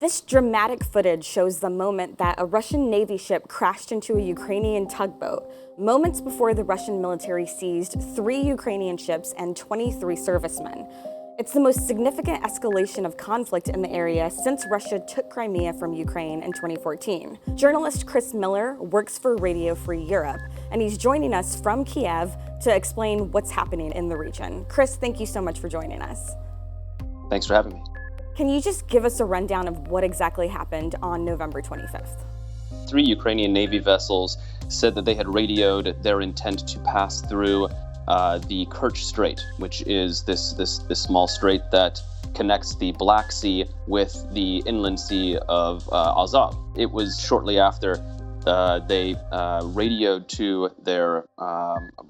This dramatic footage shows the moment that a Russian Navy ship crashed into a Ukrainian tugboat, moments before the Russian military seized 3 Ukrainian ships and 23 servicemen. It's the most significant escalation of conflict in the area since Russia took Crimea from Ukraine in 2014. Journalist Chris Miller works for Radio Free Europe, and he's joining us from Kiev to explain what's happening in the region. Chris, thank you so much for joining us. Thanks for having me. Can you just give us a rundown of what exactly happened on November 25th? 3 Ukrainian Navy vessels said that they had radioed their intent to pass through the Kerch Strait, which is this small strait that connects the Black Sea with the Inland Sea of Azov. It was shortly after they radioed to their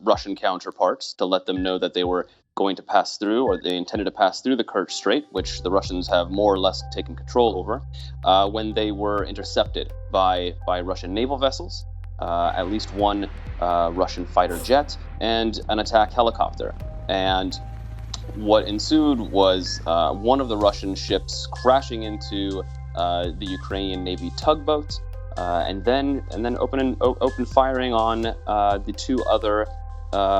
Russian counterparts to let them know that they were going to pass through, or they intended to pass through the Kerch Strait, which the Russians have more or less taken control over, when they were intercepted by Russian naval vessels, at least one Russian fighter jet, and an attack helicopter. And what ensued was one of the Russian ships crashing into the Ukrainian Navy tugboat, and then open firing on the 2 other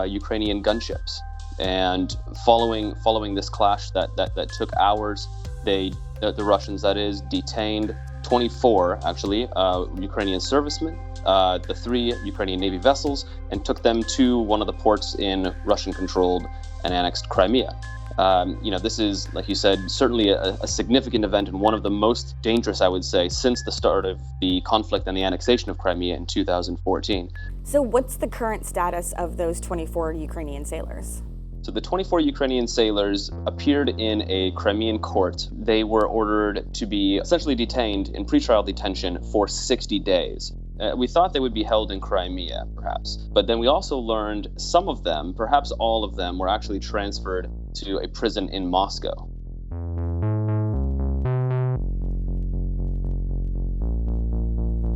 Ukrainian gunships. And following this clash that took hours, the Russians, that is, detained 24 Ukrainian servicemen, the 3 Ukrainian Navy vessels, and took them to one of the ports in Russian-controlled and annexed Crimea. This is, like you said, certainly a significant event, and one of the most dangerous, I would say, since the start of the conflict and the annexation of Crimea in 2014. So what's the current status of those 24 Ukrainian sailors? So the 24 Ukrainian sailors appeared in a Crimean court. They were ordered to be essentially detained in pretrial detention for 60 days. We thought they would be held in Crimea, perhaps. But then we also learned some of them, perhaps all of them, were actually transferred to a prison in Moscow.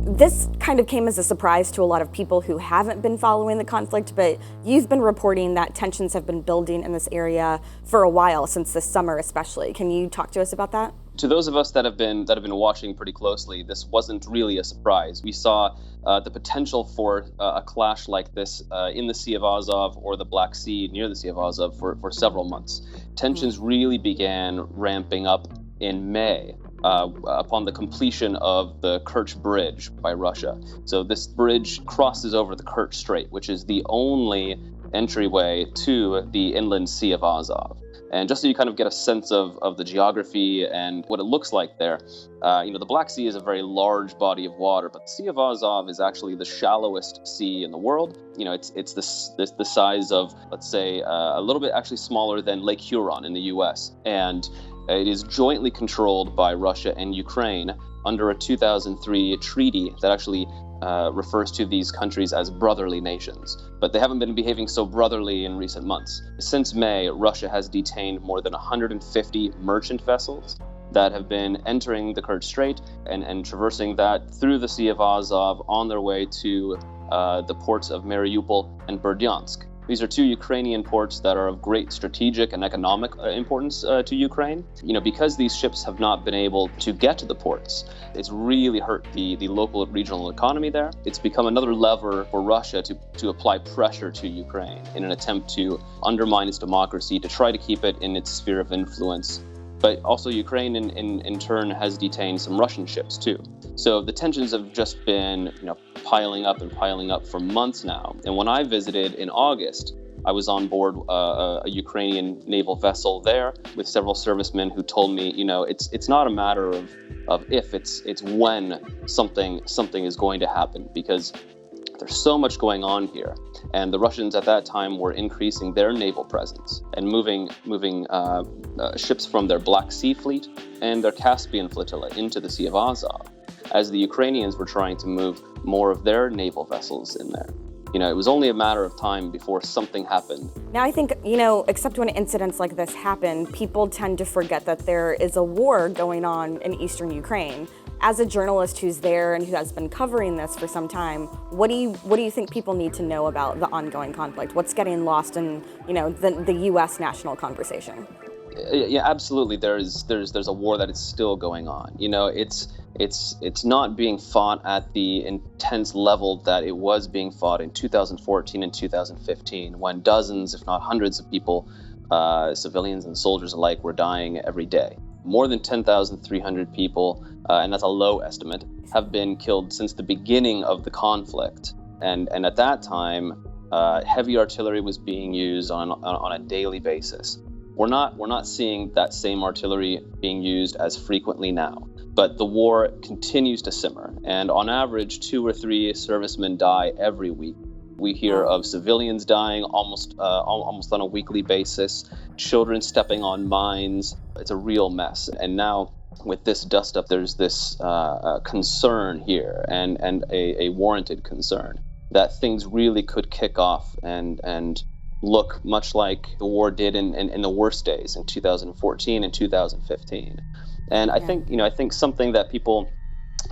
This kind of came as a surprise to a lot of people who haven't been following the conflict, but you've been reporting that tensions have been building in this area for a while, since this summer especially. Can you talk to us about that? To those of us that have been watching pretty closely, this wasn't really a surprise. We saw the potential for a clash like this in the Sea of Azov or the Black Sea near the Sea of Azov for several months. Tensions really began ramping up in May. Upon the completion of the Kerch Bridge by Russia. So this bridge crosses over the Kerch Strait, which is the only entryway to the Inland Sea of Azov. And just so you kind of get a sense of the geography and what it looks like there, the Black Sea is a very large body of water, but the Sea of Azov is actually the shallowest sea in the world. It's the size of, let's say, a little bit actually smaller than Lake Huron in the U.S. And it is jointly controlled by Russia and Ukraine under a 2003 treaty that actually refers to these countries as brotherly nations. But they haven't been behaving so brotherly in recent months. Since May, Russia has detained more than 150 merchant vessels that have been entering the Kerch Strait and traversing that through the Sea of Azov on their way to the ports of Mariupol and Berdyansk. These are 2 Ukrainian ports that are of great strategic and economic importance to Ukraine. Because these ships have not been able to get to the ports, it's really hurt the local regional economy there. It's become another lever for Russia to apply pressure to Ukraine in an attempt to undermine its democracy, to try to keep it in its sphere of influence. But also Ukraine in turn has detained some Russian ships too. So the tensions have just been piling up for months now. And when I visited in August, I was on board a Ukrainian naval vessel there with several servicemen who told me, it's not a matter of if, it's when something is going to happen, because there's so much going on here. And the Russians at that time were increasing their naval presence and moving ships from their Black Sea fleet and their Caspian flotilla into the Sea of Azov, as the Ukrainians were trying to move more of their naval vessels in there. It was only a matter of time before something happened. Now I think, except when incidents like this happen, people tend to forget that there is a war going on in eastern Ukraine. As a journalist who's there and who has been covering this for some time, what do you think people need to know about the ongoing conflict? What's getting lost in, the U.S. national conversation? Yeah, absolutely. There's a war that is still going on. It's not being fought at the intense level that it was being fought in 2014 and 2015, when dozens, if not hundreds, of people, civilians and soldiers alike, were dying every day. More than 10,300 people, and that's a low estimate, have been killed since the beginning of the conflict. And at that time, heavy artillery was being used on a daily basis. We're not seeing that same artillery being used as frequently now, but the war continues to simmer, and on average, 2 or 3 servicemen die every week. We hear of civilians dying almost on a weekly basis, children stepping on mines. It's a real mess. And now, with this dust up, there's this concern here, and a warranted concern, that things really could kick off and look much like the war did in the worst days in 2014 and 2015. And I think something that people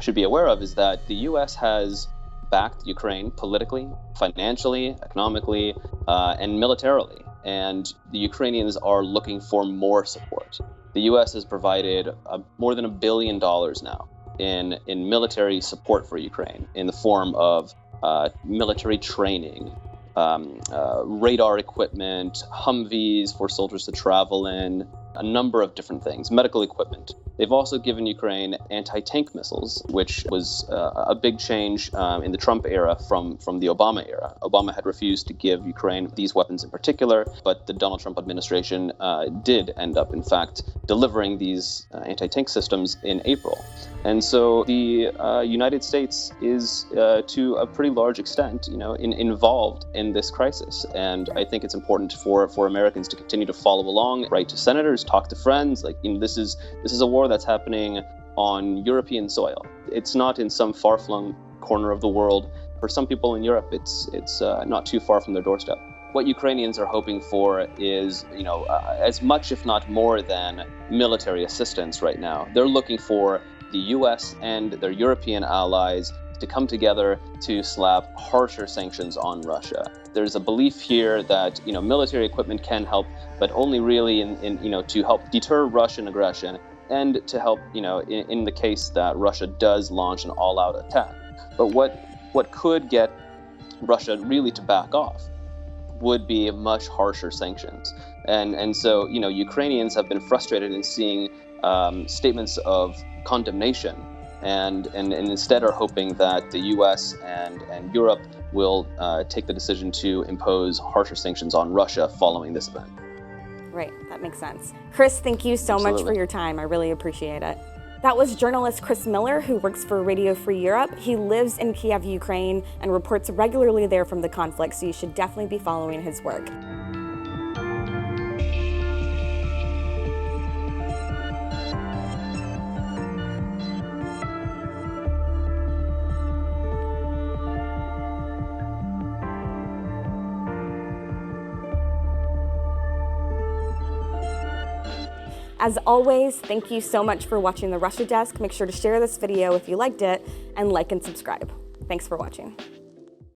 should be aware of is that the U.S. has backed Ukraine politically, financially, economically, and militarily. And the Ukrainians are looking for more support. The U.S. has provided more than $1 billion now in military support for Ukraine in the form of military training, radar equipment, Humvees for soldiers to travel in, a number of different things, medical equipment. They've also given Ukraine anti-tank missiles, which was a big change in the Trump era from the Obama era. Obama had refused to give Ukraine these weapons in particular, but the Donald Trump administration did end up, in fact, delivering these anti-tank systems in April. And so the United States is, to a pretty large extent, involved in this crisis. And I think it's important for Americans to continue to follow along, write to senators, talk to friends. This is a war that's happening on European soil. It's not in some far-flung corner of the world. For some people in Europe, it's not too far from their doorstep. What Ukrainians are hoping for is, as much, if not more, than military assistance right now. They're looking for the U.S. and their European allies to come together to slap harsher sanctions on Russia. There's a belief here that military equipment can help, but only really in to help deter Russian aggression and to help in the case that Russia does launch an all-out attack. But what could get Russia really to back off would be much harsher sanctions. And so Ukrainians have been frustrated in seeing statements of condemnation, and instead are hoping that the U.S. and Europe will take the decision to impose harsher sanctions on Russia following this event. Right, that makes sense. Chris, thank you so much for your time. I really appreciate it. That was journalist Chris Miller, who works for Radio Free Europe. He lives in Kiev, Ukraine, and reports regularly there from the conflict, so you should definitely be following his work. As always, thank you so much for watching the Russia Desk. Make sure to share this video if you liked it, and like and subscribe. Thanks for watching.